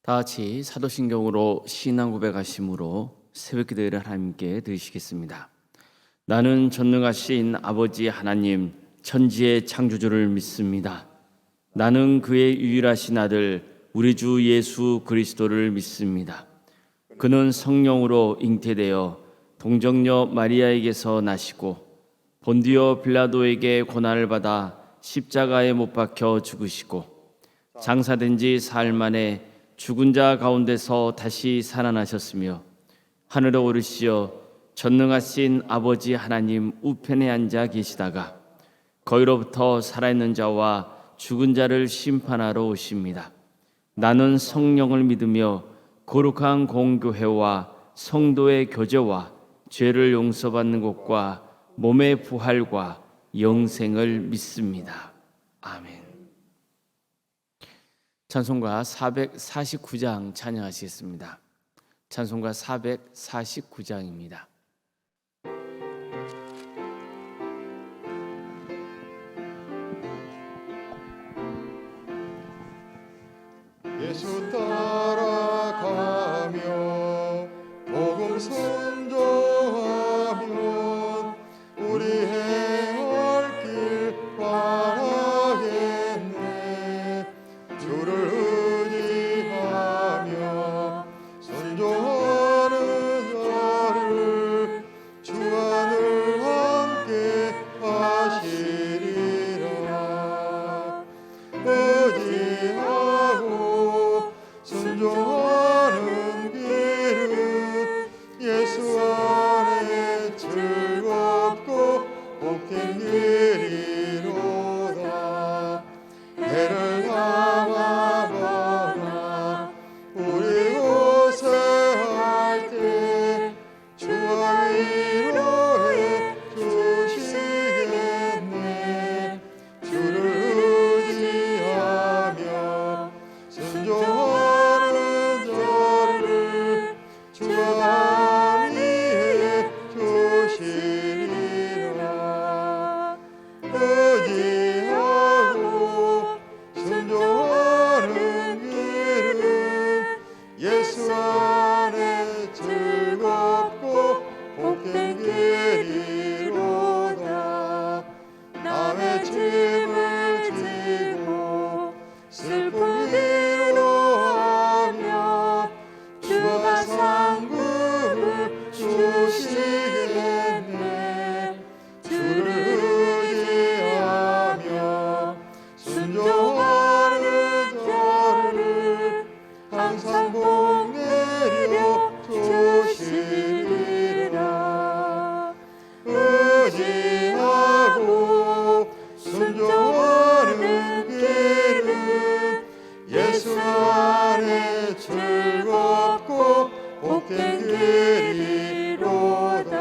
다 같이 사도신경으로 신앙 고백하심으로 새벽기도를 하나님께 드리시겠습니다. 나는 전능하신 아버지 하나님 천지의 창조주를 믿습니다. 나는 그의 유일하신 아들 우리 주 예수 그리스도를 믿습니다. 그는 성령으로 잉태되어 동정녀 마리아에게서 나시고 본디오 빌라도에게 고난을 받아 십자가에 못 박혀 죽으시고 장사된 지 사흘 만에 죽은 자 가운데서 다시 살아나셨으며 하늘에 오르시어 전능하신 아버지 하나님 우편에 앉아 계시다가 거기로부터 살아있는 자와 죽은 자를 심판하러 오십니다. 나는 성령을 믿으며 거룩한 공교회와 성도의 교제와 죄를 용서받는 것과 몸의 부활과 영생을 믿습니다. 아멘. 찬송가 449장 찬양하시겠습니다. 찬송가 449장입니다. 예수 따라가며 복음 선조하면 우리 행할 길 바라겠네. 주를 의지하며 순종하는 자를 주 안을 함께 하시리라. 의지하고 순종하는 길은 예수 안에 즐겁고 복된 길이로다. 해를 당하거나 우리 곳에 할 때 주가 위로해 주시겠네. 주를 의지하며 순종하는 자를 주가 위해 주시리라. 의지하고 순종하는 길은 예수 안에 즐겁고 복된 길이로다. 남의 짐을 지고 슬픔 위로하며 주가 상급을 주시겠네. 주를 의지하며 순종하는 자를 항상 복 내려 주시리라. 의지하고 순종하는 길은 예수 안에 즐겁고 복된 길이로다.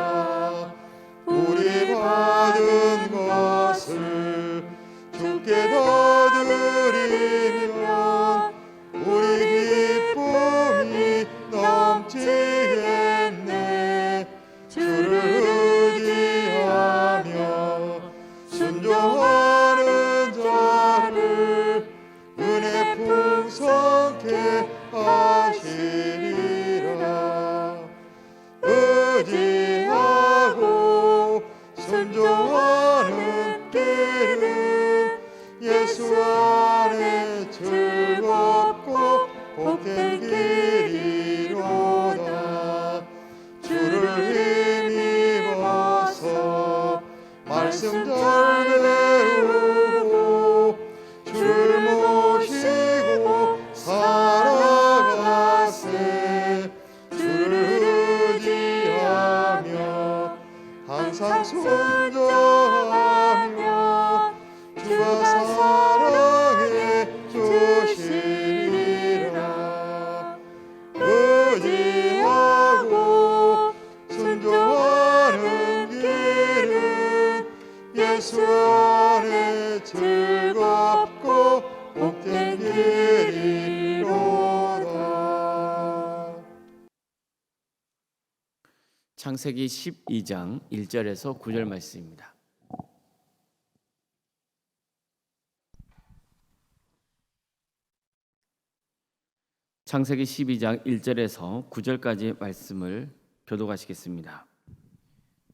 우리 받은 것을 주께 더 드리면 우리 기쁨이 넘치겠네. 주를 의지하며 순종하는 자를 은혜 풍성케 하시리라. 의지하고 순종하는 길은 예수 안에 즐겁고 복된 길이로다. 주를 힘입어서 말씀 잘 배우고 주를 모시고 살아가세. 주를 의지하며 항상 순종하며 주가 사랑해 주시리라. 의지하고 순종하는 길은 예수 안에 즐겁고 복된 길이로다. 창세기 12장 1절에서 9절 말씀입니다. 창세기 12장 1절에서 9절까지 말씀을 교독하시겠습니다.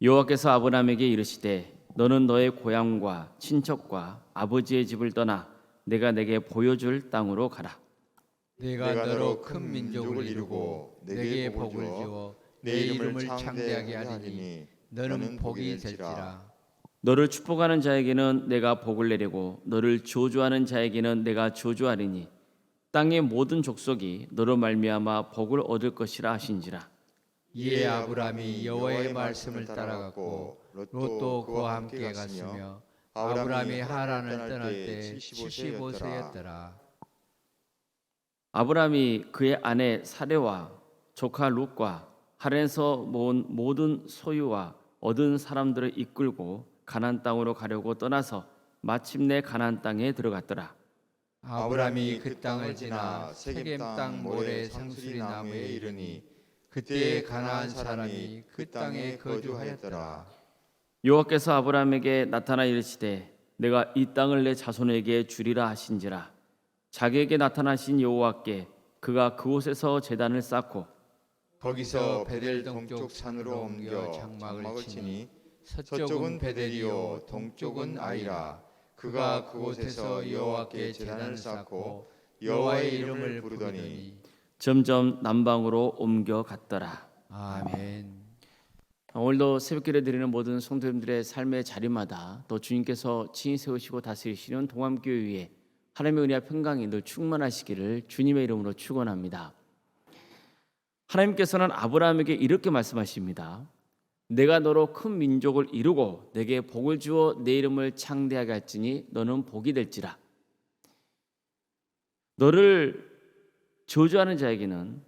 여호와께서 아브라함에게 이르시되 너는 너의 고향과 친척과 아버지의 집을 떠나 내가 내게 보여줄 땅으로 가라. 내가 너로 큰 민족을 이루고 내게 복을 주어 내 이름을 창대하게 하리니 너는 복이 될지라. 너를 축복하는 자에게는 내가 복을 내리고 너를 저주하는 자에게는 내가 저주하리니 땅의 모든 족속이 너로 말미암아 복을 얻을 것이라 하신지라. 이에 아브라함이 여호와의 말씀을 따라갔고 롯도 그와 함께 갔으며 아브라함이 하란을 떠날 때 75세였더라. 아브라함이 그의 아내 사레와 조카 룻과 하란에서 모은 모든 소유와 얻은 사람들을 이끌고 가나안 땅으로 가려고 떠나서 마침내 가나안 땅에 들어갔더라. 아브라함이 그 땅을 지나 세겜 땅 모래 상수리 나무에 이르니 그때 가나안 사람이 그 땅에 거주하였더라. 여호와께서 아브라함에게 나타나 이르시되 내가 이 땅을 내 자손에게 주리라 하신지라. 자기에게 나타나신 여호와께 그가 그곳에서 제단을 쌓고 거기서 베델 동쪽 산으로 옮겨 장막을 치니 서쪽은 베델이요 동쪽은 아이라. 그가 그곳에서 여호와께 제단을 쌓고 여호와의 이름을 부르더니 점점 남방으로 옮겨 갔더라. 아멘. 오늘도 새벽기를 드리는 모든 성도님들의 삶의 자리마다 또 주님께서 친히 세우시고 다스리시는 동암교회 위에 하나님의 은혜와 평강이 늘 충만하시기를 주님의 이름으로 축원합니다. 하나님께서는 아브라함에게 이렇게 말씀하십니다. 내가 너로 큰 민족을 이루고 내게 복을 주어 내 이름을 창대하게 할지니 너는 복이 될지라. 너를 저주하는 자에게는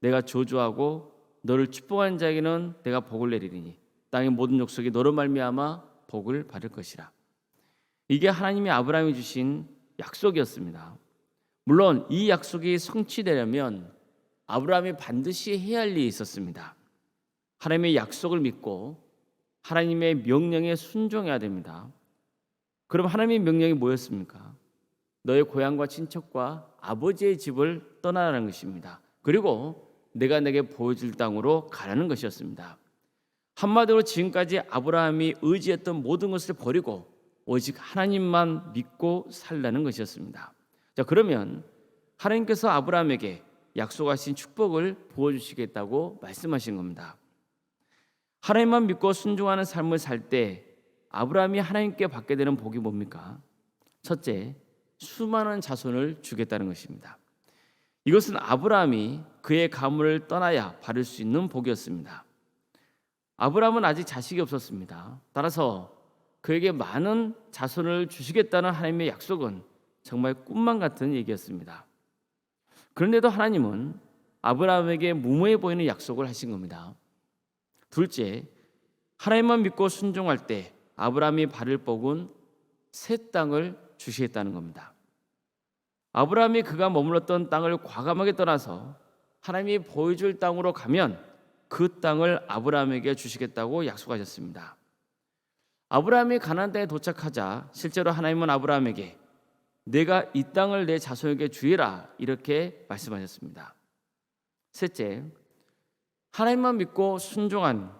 내가 저주하고 너를 축복하는 자에게는 내가 복을 내리리니 땅의 모든 족속이 너로 말미암아 복을 받을 것이라. 이게 하나님이 아브라함이 주신 약속이었습니다. 물론 이 약속이 성취되려면 아브라함이 반드시 해야 할 일이 있었습니다. 하나님의 약속을 믿고 하나님의 명령에 순종해야 됩니다. 그럼 하나님의 명령이 뭐였습니까? 너의 고향과 친척과 아버지의 집을 떠나라는 것입니다. 그리고 내가 내게 보여줄 땅으로 가라는 것이었습니다. 한마디로 지금까지 아브라함이 의지했던 모든 것을 버리고 오직 하나님만 믿고 살라는 것이었습니다. 자, 그러면 하나님께서 아브라함에게 약속하신 축복을 부어주시겠다고 말씀하신 겁니다. 하나님만 믿고 순종하는 삶을 살 때 아브라함이 하나님께 받게 되는 복이 뭡니까? 첫째, 수많은 자손을 주겠다는 것입니다. 이것은 아브라함이 그의 가문을 떠나야 받을 수 있는 복이었습니다. 아브라함은 아직 자식이 없었습니다. 따라서 그에게 많은 자손을 주시겠다는 하나님의 약속은 정말 꿈만 같은 얘기였습니다. 그런데도 하나님은 아브라함에게 무모해 보이는 약속을 하신 겁니다. 둘째, 하나님만 믿고 순종할 때 아브라함이 받을 복은 새 땅을 주시겠다는 겁니다. 아브라함이 그가 머물렀던 땅을 과감하게 떠나서 하나님이 보여줄 땅으로 가면 그 땅을 아브라함에게 주시겠다고 약속하셨습니다. 아브라함이 가나안 땅에 도착하자 실제로 하나님은 아브라함에게 내가 이 땅을 내 자손에게 주리라 이렇게 말씀하셨습니다. 셋째, 하나님만 믿고 순종한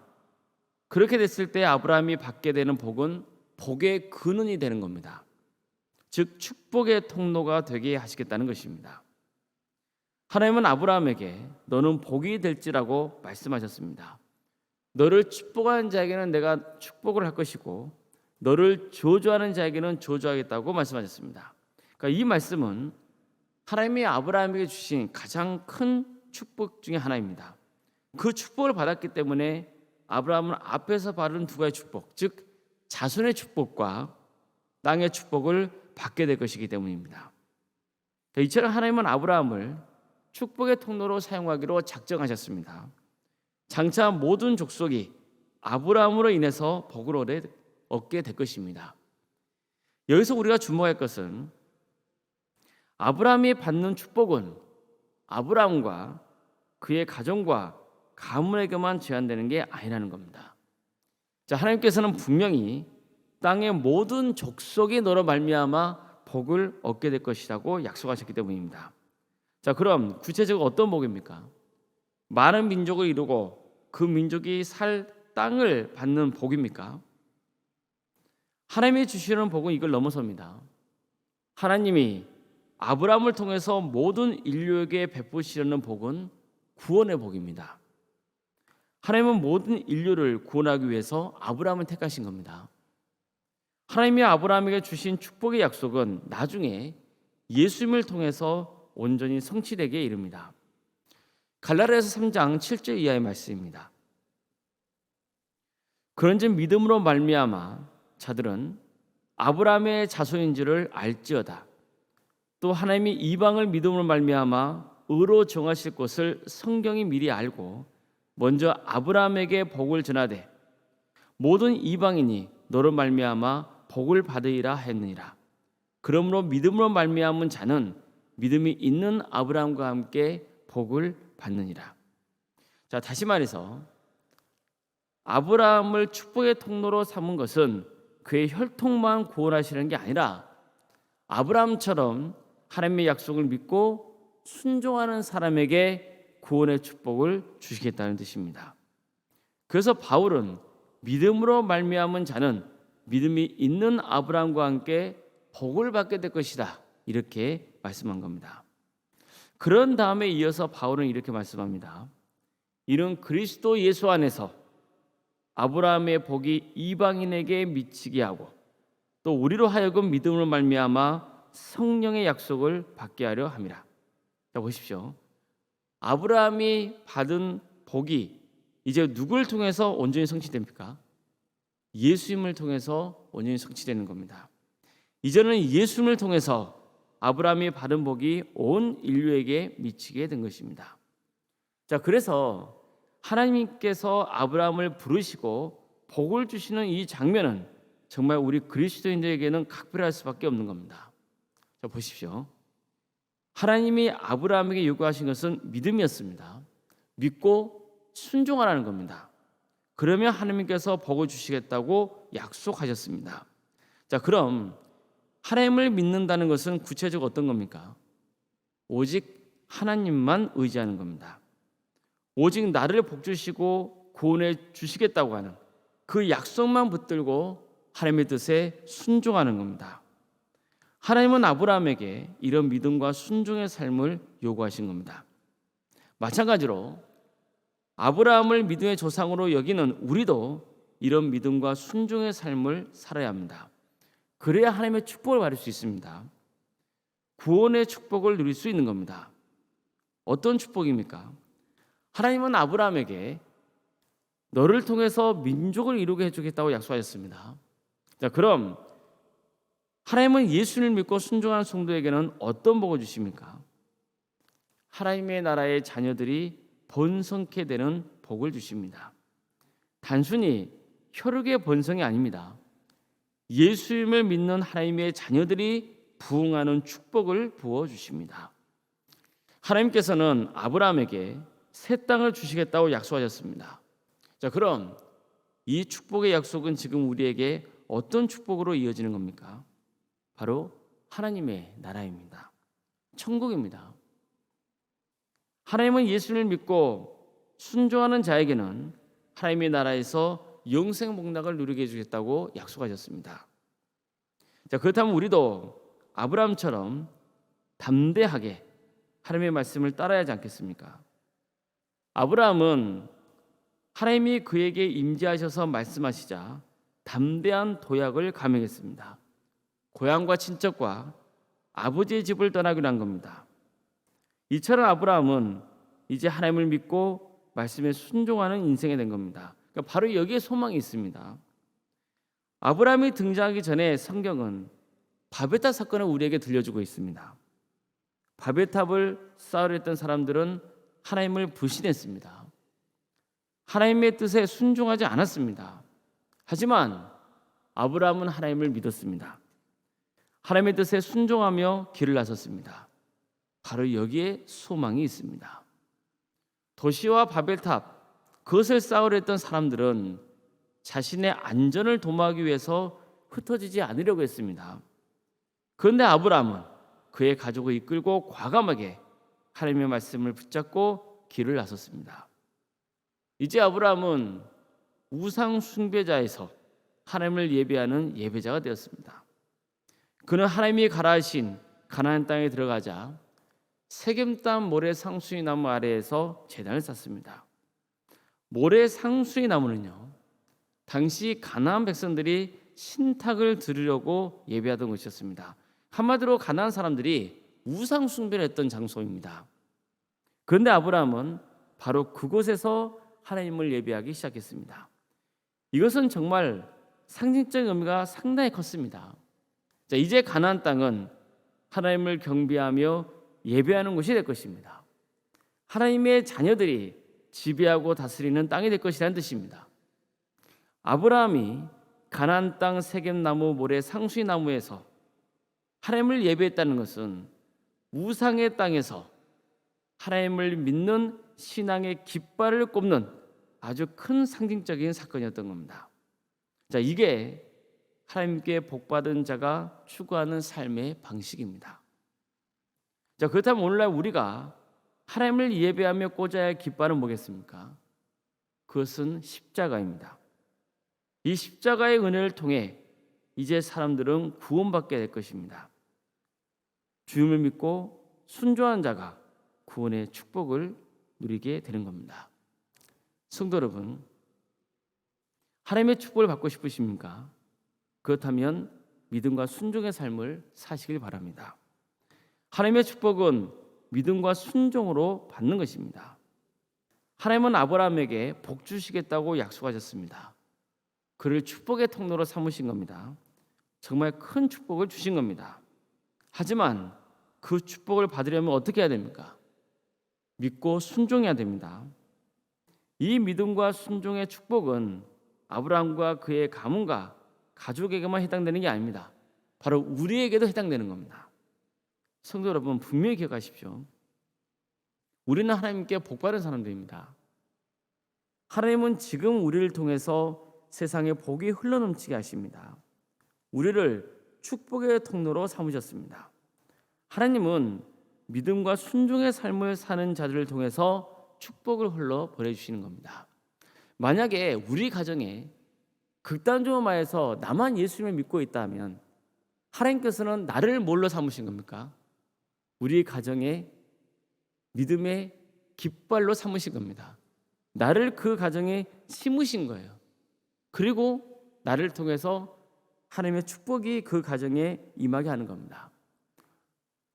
그렇게 됐을 때 아브라함이 받게 되는 복은 복의 근원이 되는 겁니다. 즉 축복의 통로가 되게 하시겠다는 것입니다. 하나님은 아브라함에게 너는 복이 될지라고 말씀하셨습니다. 너를 축복하는 자에게는 내가 축복을 할 것이고 너를 저주하는 자에게는 저주하겠다고 말씀하셨습니다. 그러니까 이 말씀은 하나님이 아브라함에게 주신 가장 큰 축복 중에 하나입니다. 그 축복을 받았기 때문에 아브라함은 앞에서 받은 두 가지 축복, 즉 자손의 축복과 땅의 축복을 받게 될 것이기 때문입니다. 이처럼 하나님은 아브라함을 축복의 통로로 사용하기로 작정하셨습니다. 장차 모든 족속이 아브라함으로 인해서 복을 얻게 될 것입니다. 여기서 우리가 주목할 것은 아브라함이 받는 축복은 아브라함과 그의 가정과 가문에게만 제한되는 게 아니라는 겁니다. 자, 하나님께서는 분명히 땅의 모든 족속이 너로 말미암아 복을 얻게 될 것이라고 약속하셨기 때문입니다. 자, 그럼 구체적으로 어떤 복입니까? 많은 민족을 이루고 그 민족이 살 땅을 받는 복입니까? 하나님이 주시는 복은 이걸 넘어섭니다. 하나님이 아브라함을 통해서 모든 인류에게 베푸시려는 복은 구원의 복입니다. 하나님은 모든 인류를 구원하기 위해서 아브라함을 택하신 겁니다. 하나님이 아브라함에게 주신 축복의 약속은 나중에 예수님을 통해서 온전히 성취되게 이릅니다. 갈라디아서 3장 7절 이하의 말씀입니다. 그런즉 믿음으로 말미암아 자들은 아브라함의 자손인지를 알지어다. 또 하나님이 이방을 믿음으로 말미암아 의로 정하실 것을 성경이 미리 알고 먼저 아브라함에게 복을 전하되 모든 이방인이 너로 말미암아 복을 받으리라 했느니라. 그러므로 믿음으로 말미암은 자는 믿음이 있는 아브라함과 함께 복을 받느니라. 자, 다시 말해서 아브라함을 축복의 통로로 삼은 것은 그의 혈통만 구원하시는 게 아니라 아브라함처럼 하나님의 약속을 믿고 순종하는 사람에게 구원의 축복을 주시겠다는 뜻입니다. 그래서 바울은 믿음으로 말미암은 자는 믿음이 있는 아브라함과 함께 복을 받게 될 것이다, 이렇게 말씀한 겁니다. 그런 다음에 이어서 바울은 이렇게 말씀합니다. 이는 그리스도 예수 안에서 아브라함의 복이 이방인에게 미치게 하고 또 우리로 하여금 믿음으로 말미암아 성령의 약속을 받게 하려 함이라. 자, 보십시오. 아브라함이 받은 복이 이제 누굴 통해서 온전히 성취됩니까? 예수님을 통해서 온전히 성취되는 겁니다. 이제는 예수님을 통해서 아브라함이 받은 복이 온 인류에게 미치게 된 것입니다. 자, 그래서 하나님께서 아브라함을 부르시고 복을 주시는 이 장면은 정말 우리 그리스도인들에게는 각별할 수밖에 없는 겁니다. 자, 보십시오. 하나님이 아브라함에게 요구하신 것은 믿음이었습니다. 믿고 순종하라는 겁니다. 그러면 하나님께서 복을 주시겠다고 약속하셨습니다. 자, 그럼 하나님을 믿는다는 것은 구체적으로 어떤 겁니까? 오직 하나님만 의지하는 겁니다. 오직 나를 복 주시고 구원해 주시겠다고 하는 그 약속만 붙들고 하나님의 뜻에 순종하는 겁니다. 하나님은 아브라함에게 이런 믿음과 순종의 삶을 요구하신 겁니다. 마찬가지로 아브라함을 믿음의 조상으로 여기는 우리도 이런 믿음과 순종의 삶을 살아야 합니다. 그래야 하나님의 축복을 받을 수 있습니다. 구원의 축복을 누릴 수 있는 겁니다. 어떤 축복입니까? 하나님은 아브라함에게 너를 통해서 민족을 이루게 해주겠다고 약속하셨습니다. 자, 그럼 하나님은 예수를 믿고 순종하는 성도에게는 어떤 복을 주십니까? 하나님의 나라의 자녀들이 번성케 되는 복을 주십니다. 단순히 혈육의 번성이 아닙니다. 예수님을 믿는 하나님의 자녀들이 부흥하는 축복을 부어 주십니다. 하나님께서는 아브라함에게 새 땅을 주시겠다고 약속하셨습니다. 자, 그럼 이 축복의 약속은 지금 우리에게 어떤 축복으로 이어지는 겁니까? 바로 하나님의 나라입니다. 천국입니다. 하나님은 예수를 믿고 순종하는 자에게는 하나님의 나라에서 영생 복락을 누리게 해주겠다고 약속하셨습니다. 자, 그렇다면 우리도 아브라함처럼 담대하게 하나님의 말씀을 따라야 하지 않겠습니까? 아브라함은 하나님이 그에게 임재하셔서 말씀하시자 담대한 도약을 감행했습니다. 고향과 친척과 아버지의 집을 떠나기로 한 겁니다. 이처럼 아브라함은 이제 하나님을 믿고 말씀에 순종하는 인생이 된 겁니다. 그러니까 바로 여기에 소망이 있습니다. 아브라함이 등장하기 전에 성경은 바벨탑 사건을 우리에게 들려주고 있습니다. 바벨탑을 쌓으려 했던 사람들은 하나님을 불신했습니다. 하나님의 뜻에 순종하지 않았습니다. 하지만 아브라함은 하나님을 믿었습니다. 하나님의 뜻에 순종하며 길을 나섰습니다. 바로 여기에 소망이 있습니다. 도시와 바벨탑, 그것을 쌓으려 했던 사람들은 자신의 안전을 도모하기 위해서 흩어지지 않으려고 했습니다. 그런데 아브라함은 그의 가족을 이끌고 과감하게 하나님의 말씀을 붙잡고 길을 나섰습니다. 이제 아브라함은 우상 숭배자에서 하나님을 예배하는 예배자가 되었습니다. 그는 하나님이 가라하신 가나안 땅에 들어가자 세겜 땅 모래 상수리 나무 아래에서 제단을 쌓습니다. 모래 상수리 나무는요, 당시 가나안 백성들이 신탁을 드리려고 예배하던 것이었습니다. 한마디로 가나안 사람들이 우상 숭배를 했던 장소입니다. 그런데 아브라함은 바로 그곳에서 하나님을 예배하기 시작했습니다. 이것은 정말 상징적인 의미가 상당히 컸습니다. 자, 이제 가나안 땅은 하나님을 경배하며 예배하는 곳이 될 것입니다. 하나님의 자녀들이 지배하고 다스리는 땅이 될 것이라는 뜻입니다. 아브라함이 가나안 땅 세겜 나무 모래 상수리 나무에서 하나님을 예배했다는 것은 우상의 땅에서 하나님을 믿는 신앙의 깃발을 꼽는 아주 큰 상징적인 사건이었던 겁니다. 자, 이게 하나님께 복받은 자가 추구하는 삶의 방식입니다. 자, 그렇다면 오늘날 우리가 하나님을 예배하며 꽂아야 할 깃발은 뭐겠습니까? 그것은 십자가입니다. 이 십자가의 은혜를 통해 이제 사람들은 구원받게 될 것입니다. 주님을 믿고 순종한 자가 구원의 축복을 누리게 되는 겁니다. 성도 여러분, 하나님의 축복을 받고 싶으십니까? 그렇다면 믿음과 순종의 삶을 사시길 바랍니다. 하나님의 축복은 믿음과 순종으로 받는 것입니다. 하나님은 아브라함에게 복 주시겠다고 약속하셨습니다. 그를 축복의 통로로 삼으신 겁니다. 정말 큰 축복을 주신 겁니다. 하지만 그 축복을 받으려면 어떻게 해야 됩니까? 믿고 순종해야 됩니다. 이 믿음과 순종의 축복은 아브라함과 그의 가문과 가족에게만 해당되는 게 아닙니다. 바로 우리에게도 해당되는 겁니다. 성도 여러분, 분명히 기억하십시오. 우리는 하나님께 복받은 사람들입니다. 하나님은 지금 우리를 통해서 세상에 복이 흘러넘치게 하십니다. 우리를 축복의 통로로 삼으셨습니다. 하나님은 믿음과 순종의 삶을 사는 자들을 통해서 축복을 흘러 보내주시는 겁니다. 만약에 우리 가정에 극단적으로 말해서 나만 예수님을 믿고 있다면 하나님께서는 나를 뭘로 삼으신 겁니까? 우리 가정에 믿음의 깃발로 삼으신 겁니다. 나를 그 가정에 심으신 거예요. 그리고 나를 통해서 하나님의 축복이 그 가정에 임하게 하는 겁니다.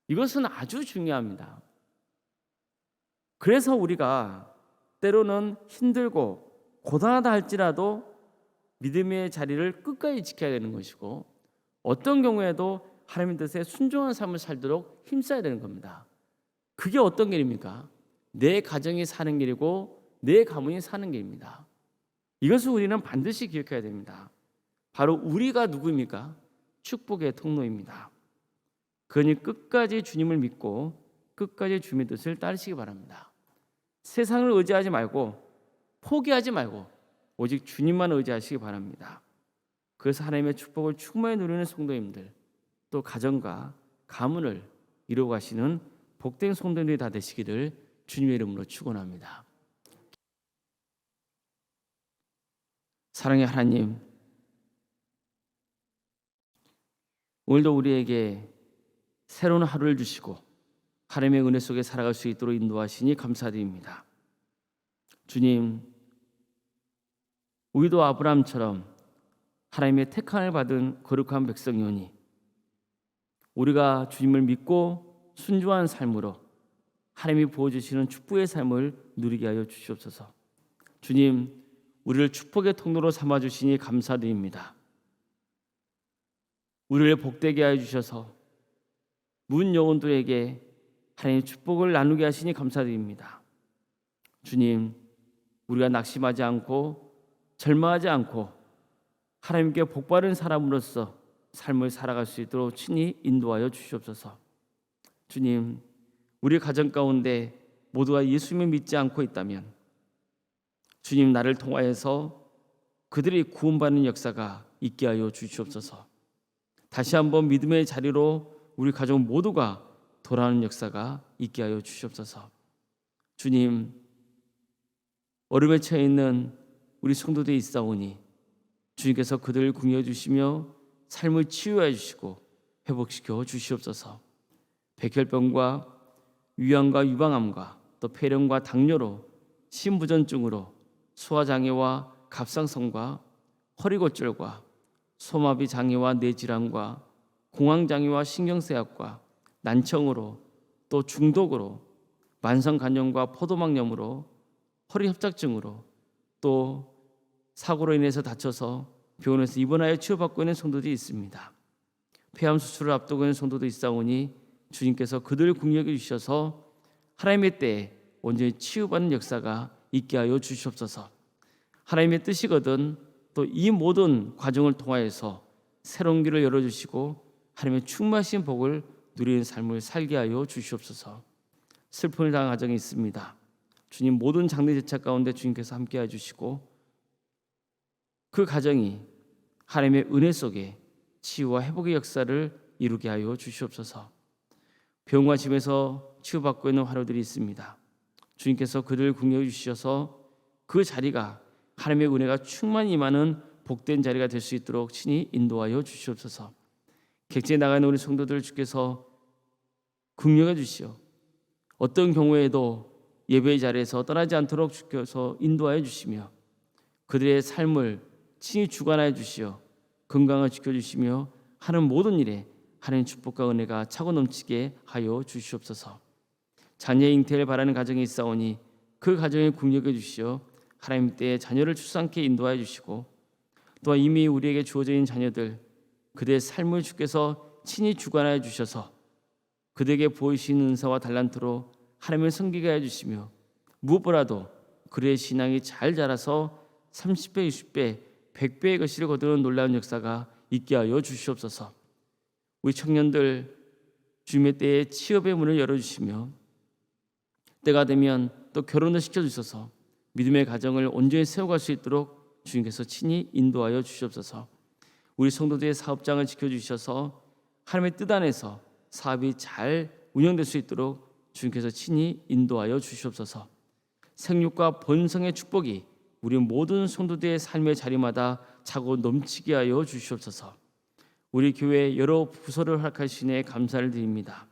이것은 아주 중요합니다. 그래서 우리가 때로는 힘들고 고단하다 할지라도 믿음의 자리를 끝까지 지켜야 되는 것이고, 어떤 경우에도 하나님의 뜻에 순종한 삶을 살도록 힘써야 되는 겁니다. 그게 어떤 길입니까? 내 가정이 사는 길이고 내 가문이 사는 길입니다. 이것을 우리는 반드시 기억해야 됩니다. 바로 우리가 누구입니까? 축복의 통로입니다. 그러니 끝까지 주님을 믿고 끝까지 주님의 뜻을 따르시기 바랍니다. 세상을 의지하지 말고 포기하지 말고 오직 주님만 의지하시기 바랍니다. 그래서 하나님의 축복을 충만히 누리는 성도님들, 또 가정과 가문을 이루어가시는 복된 성도님들이 다 되시기를 주님의 이름으로 축원합니다. 사랑의 하나님, 오늘도 우리에게 새로운 하루를 주시고 하나님의 은혜 속에 살아갈 수 있도록 인도하시니 감사드립니다. 주님, 우리도 아브라함처럼 하나님의 택함을 받은 거룩한 백성이오니 우리가 주님을 믿고 순종한 삶으로 하나님이 부어주시는 축복의 삶을 누리게 하여 주시옵소서. 주님, 우리를 축복의 통로로 삼아주시니 감사드립니다. 우리를 복되게 하여 주셔서 문 영혼들에게 하나님의 축복을 나누게 하시니 감사드립니다. 주님, 우리가 낙심하지 않고 절망하지 않고 하나님께 복받은 사람으로서 삶을 살아갈 수 있도록 친히 인도하여 주시옵소서. 주님, 우리 가정 가운데 모두가 예수님을 믿지 않고 있다면 주님, 나를 통하여서 그들이 구원받는 역사가 있게 하여 주시옵소서. 다시 한번 믿음의 자리로 우리 가족 모두가 돌아오는 역사가 있게 하여 주시옵소서. 주님, 어려움에 처해 있는 우리 성도들이 있사오니 주님께서 그들을 궁여 주시며 삶을 치유해 주시고 회복시켜 주시옵소서. 백혈병과 위암과 유방암과 또 폐렴과 당뇨로 심부전증으로 소화장애와 갑상선과 허리골절과 소마비 장애와 뇌질환과 공황장애와 신경쇠약과 난청으로 또 중독으로 만성간염과 포도막염으로 허리협착증으로 또 사고로 인해서 다쳐서 병원에서 입원하여 치료받고 있는 성도들이 있습니다. 폐암 수술을 앞두고 있는 성도도 있사오니 주님께서 그들을 긍휼히 주셔서 하나님의 때에 온전히 치유받는 역사가 있게 하여 주시옵소서. 하나님의 뜻이거든 또 이 모든 과정을 통하여서 새로운 길을 열어주시고 하나님의 충만하신 복을 누리는 삶을 살게 하여 주시옵소서. 슬픔을 당한 가정이 있습니다. 주님, 모든 장례 제차 가운데 주님께서 함께해 주시고 그 가정이 하나님의 은혜 속에 치유와 회복의 역사를 이루게 하여 주시옵소서. 병과 집에서 치유받고 있는 환우들이 있습니다. 주님께서 그들을 긍휼히 주셔서 그 자리가 하나님의 은혜가 충만히 임하는 복된 자리가 될 수 있도록 친히 인도하여 주시옵소서. 객지에 나가는 우리 성도들을 주께서 긍휼해 주시어 어떤 경우에도 예배의 자리에서 떠나지 않도록 주께서 인도하여 주시며 그들의 삶을 친히 주관하여 주시어 건강을 지켜주시며 하는 모든 일에 하나님 축복과 은혜가 차고 넘치게 하여 주시옵소서. 자녀의 잉태를 바라는 가정이 있사오니 그 가정에 긍휼해 주시어 하나님 때에 자녀를 출산케 인도하여 주시고 또한 이미 우리에게 주어져 있는 자녀들 그들의 삶을 주께서 친히 주관하여 주셔서 그들에게 보이시는 은사와 달란트로 하나님을 섬기게 해주시며 무엇보다도 그들의 신앙이 잘 자라서 30배, 60배, 100배의 것을 거두는 놀라운 역사가 있게 하여 주시옵소서. 우리 청년들 주님의 때에 취업의 문을 열어주시며 때가 되면 또 결혼을 시켜주셔서 믿음의 가정을 온전히 세워갈 수 있도록 주님께서 친히 인도하여 주시옵소서. 우리 성도들의 사업장을 지켜주셔서 하나님의 뜻 안에서 사업이 잘 운영될 수 있도록 주님께서 친히 인도하여 주시옵소서. 생육과 번성의 축복이 우리 모든 성도들의 삶의 자리마다 차고 넘치게 하여 주시옵소서. 우리 교회 여러 부서를 허락하시니 감사를 드립니다.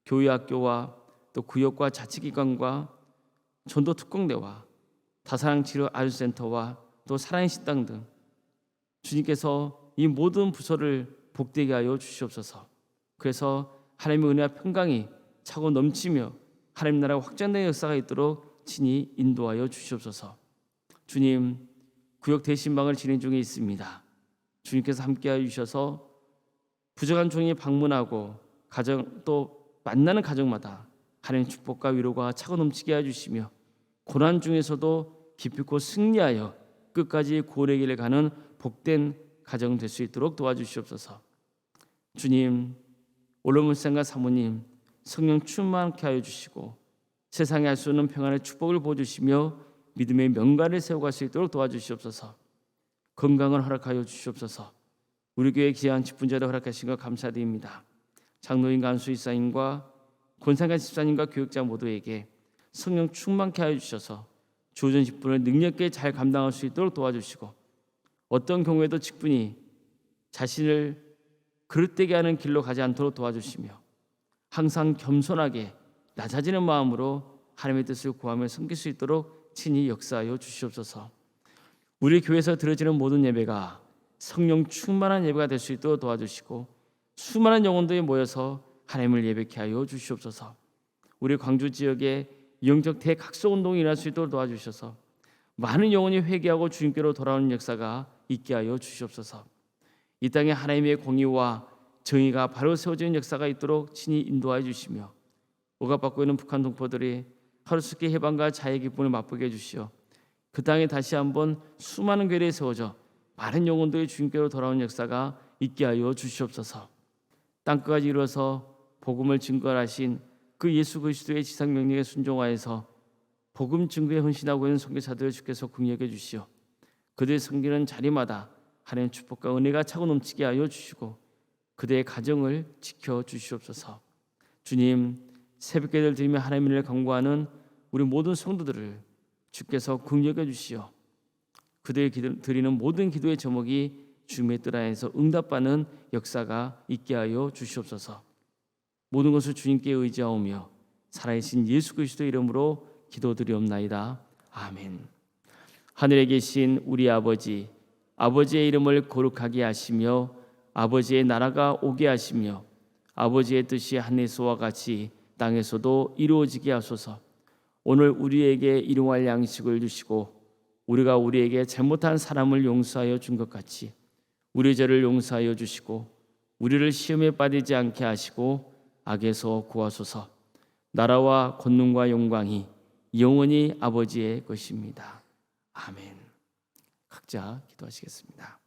교회 학교와 또 구역과 자치기관과 전도특공대와 다사랑치료 아주센터와 또 사랑의 식당 등 주님께서 이 모든 부서를 복되게 하여 주시옵소서. 그래서 하나님의 은혜와 평강이 차고 넘치며 하나님 나라가 확장되는 역사가 있도록 친히 인도하여 주시옵소서. 주님, 구역 대신방을 진행 중에 있습니다. 주님께서 함께하여 주셔서 부족한 종이 방문하고 가정 또 만나는 가정마다 하나님의 축복과 위로가 차고 넘치게 해주시며 고난 중에서도 기필코 승리하여 끝까지 구원의 길을 가는 복된 가정 될 수 있도록 도와주시옵소서. 주님, 올로문생과 사모님 성령 충만케 하여 주시고 세상에 알 수 없는 평안의 축복을 보여주시며 믿음의 명가를 세워갈 수 있도록 도와주시옵소서. 건강을 허락하여 주시옵소서. 우리 교회 귀한 직분자를 허락하신 것 감사드립니다. 장로인 간수 이사님과 권상관 집사님과 교육자 모두에게 성령 충만케 하여 주셔서 주어진 직분을 능력있게 잘 감당할 수 있도록 도와주시고 어떤 경우에도 직분이 자신을 그릇되게 하는 길로 가지 않도록 도와주시며 항상 겸손하게 낮아지는 마음으로 하나님의 뜻을 구하며 섬길 수 있도록 친히 역사하여 주시옵소서. 우리 교회에서 드려지는 모든 예배가 성령 충만한 예배가 될 수 있도록 도와주시고 수많은 영혼들이 모여서 하나님을 예배케 하여 주시옵소서. 우리 광주 지역에 영적 대각소 운동이 일어날 수 있도록 도와주셔서 많은 영혼이 회개하고 주님께로 돌아오는 역사가 있게 하여 주시옵소서. 이 땅에 하나님의 공의와 정의가 바로 세워지는 역사가 있도록 친히 인도하여 주시며 억압받고 있는 북한 동포들이 하루속히 해방과 자유의 기쁨을 맛보게 해주시어 그 땅에 다시 한번 수많은 교회에 세워져 많은 영혼들이 주님께로 돌아오는 역사가 있게 하여 주시옵소서. 땅끝까지 이루어서 복음을 증거하신 그 예수 그리스도의 지상 명령에 순종하여서 복음 증거에 헌신하고 있는 선교사들을 주께서 긍휼히 주시어 그들의 섬기는 자리마다 하나님의 축복과 은혜가 차고 넘치게 하여 주시고 그들의 가정을 지켜 주시옵소서. 주님, 새벽기도를 드리며 하나님의 은혜를 간구하는 우리 모든 성도들을 주께서 긍휼히 여겨주시어 그들의 드리는 모든 기도의 제목이 주님의 뜻 안에서 응답받는 역사가 있게 하여 주시옵소서. 모든 것을 주님께 의지하오며 살아계신 예수 그리스도의 이름으로 기도드리옵나이다. 아멘. 하늘에 계신 우리 아버지, 아버지의 이름을 거룩하게 하시며 아버지의 나라가 오게 하시며 아버지의 뜻이 하늘에서와 같이 땅에서도 이루어지게 하소서. 오늘 우리에게 일용할 양식을 주시고 우리가 우리에게 잘못한 사람을 용서하여 준 것 같이 우리 죄를 용서하여 주시고 우리를 시험에 빠지지 않게 하시고 악에서 구하소서. 나라와 권능과 영광이 영원히 아버지의 것입니다. 아멘. 각자 기도하시겠습니다.